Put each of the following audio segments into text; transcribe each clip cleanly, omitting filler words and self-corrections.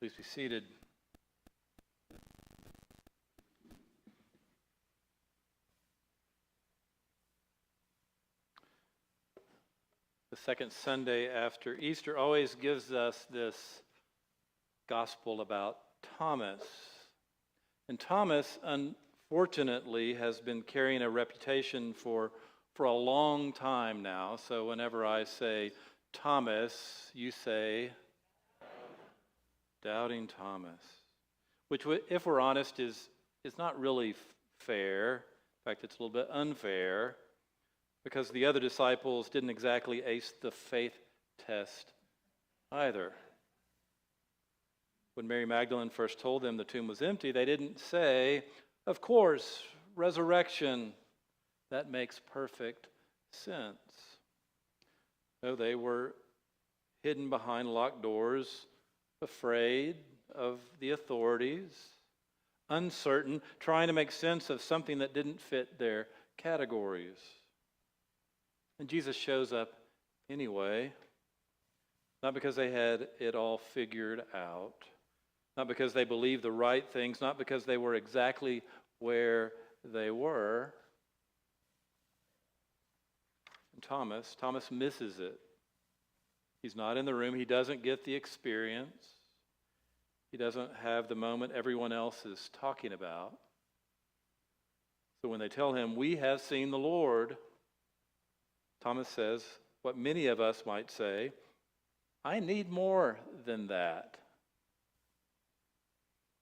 Please be seated. The second Sunday after Easter always gives us this gospel about Thomas. And Thomas, unfortunately, has been carrying a reputation for a long time now. So whenever I say Thomas, you say Doubting Thomas, which, if we're honest, is not really fair. In fact, it's a little bit unfair, because the other disciples didn't exactly ace the faith test either. When Mary Magdalene first told them the tomb was empty, they didn't say, "Of course, resurrection, that makes perfect sense." No, they were hidden behind locked doors, afraid of the authorities, uncertain, trying to make sense of something that didn't fit their categories. And Jesus shows up anyway, not because they had it all figured out, not because they believed the right things, not because they were exactly where they were. And Thomas misses it. He's not in the room. He doesn't get the experience. He doesn't have the moment everyone else is talking about. So when they tell him, "We have seen the Lord," Thomas says what many of us might say, "I need more than that."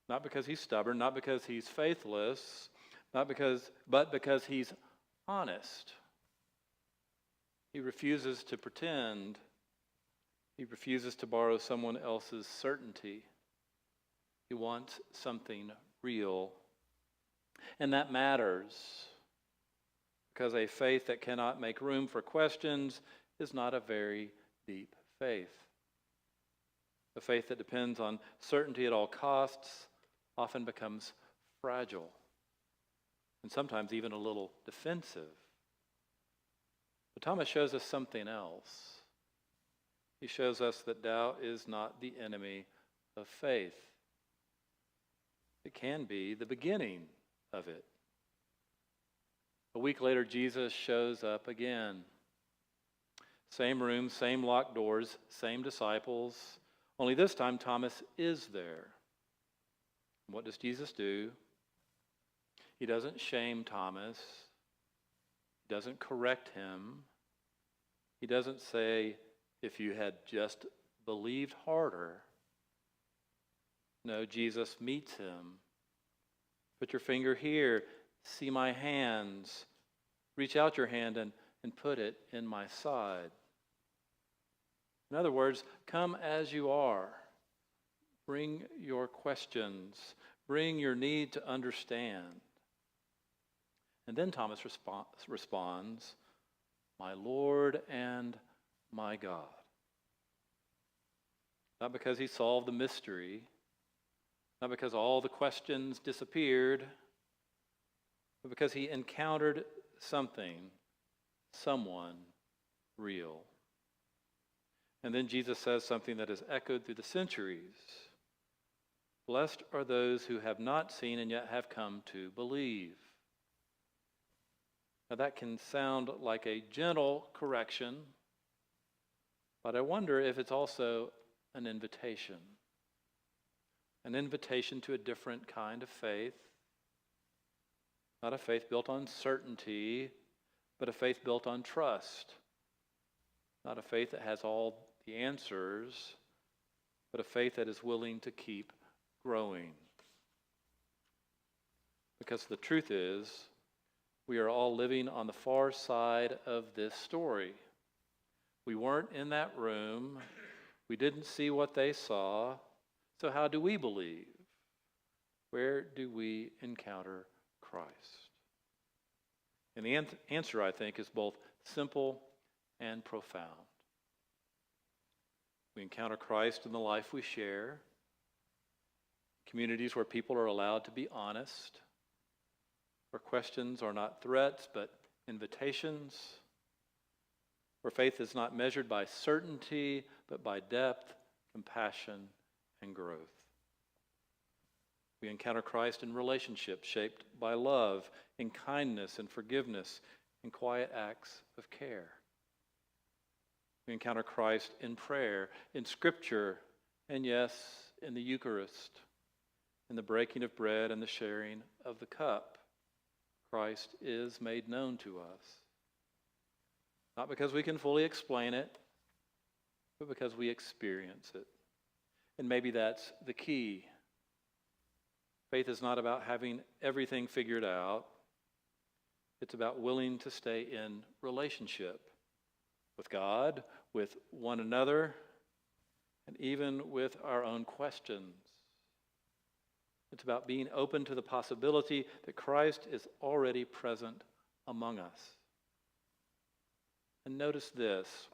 Not because he's stubborn, not because he's faithless, but because he's honest. He refuses to pretend. He refuses to borrow someone else's certainty. He wants something real. And that matters, because a faith that cannot make room for questions is not a very deep faith. A faith that depends on certainty at all costs often becomes fragile, and sometimes even a little defensive. But Thomas shows us something else. He shows us that doubt is not the enemy of faith. It can be the beginning of it. A week later, Jesus shows up again. Same room, same locked doors, same disciples. Only this time, Thomas is there. What does Jesus do? He doesn't shame Thomas. He doesn't correct him. He doesn't say, "If you had just believed harder." No, Jesus meets him. "Put your finger here. See my hands. Reach out your hand and put it in my side." In other words, come as you are. Bring your questions. Bring your need to understand. And then Thomas responds, "My Lord and my God." Not because he solved the mystery, not because all the questions disappeared, but because he encountered something, someone real. And then Jesus says something that has echoed through the centuries. "Blessed are those who have not seen and yet have come to believe." Now that can sound like a gentle correction, but I wonder if it's also an invitation. An invitation to a different kind of faith. Not a faith built on certainty, but a faith built on trust. Not a faith that has all the answers, but a faith that is willing to keep growing. Because the truth is, we are all living on the far side of this story. We weren't in that room. We didn't see what they saw. So how do we believe? Where do we encounter Christ? And the answer, I think, is both simple and profound. We encounter Christ in the life we share, communities where people are allowed to be honest, where questions are not threats but invitations, where faith is not measured by certainty but by depth, compassion, and growth. We encounter Christ in relationships shaped by love, in kindness and forgiveness, in quiet acts of care. We encounter Christ in prayer, in Scripture, and yes, in the Eucharist, in the breaking of bread and the sharing of the cup. Christ is made known to us. Not because we can fully explain it, but because we experience it. And maybe that's the key. Faith is not about having everything figured out. It's about willing to stay in relationship with God, with one another, and even with our own questions. It's about being open to the possibility that Christ is already present among us. And notice this.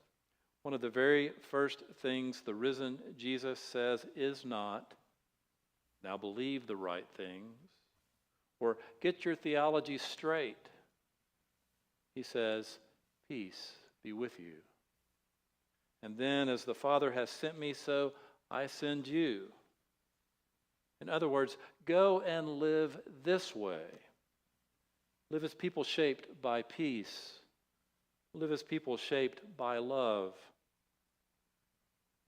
One of the very first things the risen Jesus says is not, "Now believe the right things," or "Get your theology straight." He says, "Peace be with you. And then, as the Father has sent me, so I send you." In other words, go and live this way. Live as people shaped by peace. Live as people shaped by love.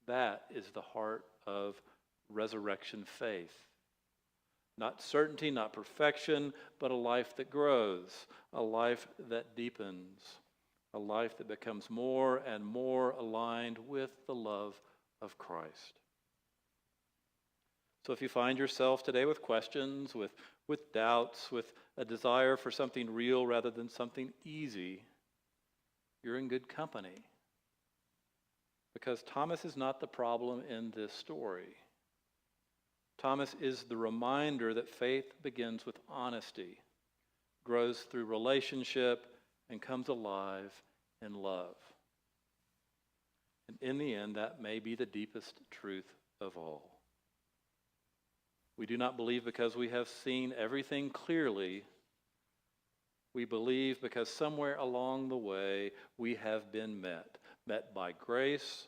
That is the heart of resurrection faith. Not certainty, not perfection, but a life that grows, a life that deepens, a life that becomes more and more aligned with the love of Christ. So if you find yourself today with questions, with doubts, with a desire for something real rather than something easy, you're in good company. Because Thomas is not the problem in this story. Thomas is the reminder that faith begins with honesty, grows through relationship, and comes alive in love. And in the end, that may be the deepest truth of all. We do not believe because we have seen everything clearly. We believe because somewhere along the way we have been met by grace,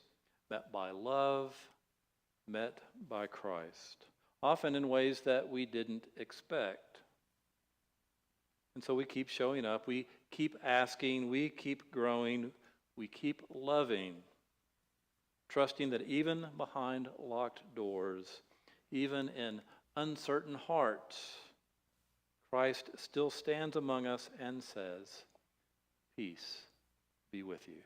met by love, met by Christ, often in ways that we didn't expect. And so we keep showing up, we keep asking, we keep growing, we keep loving, trusting that even behind locked doors, even in uncertain hearts, Christ still stands among us and says, "Peace be with you."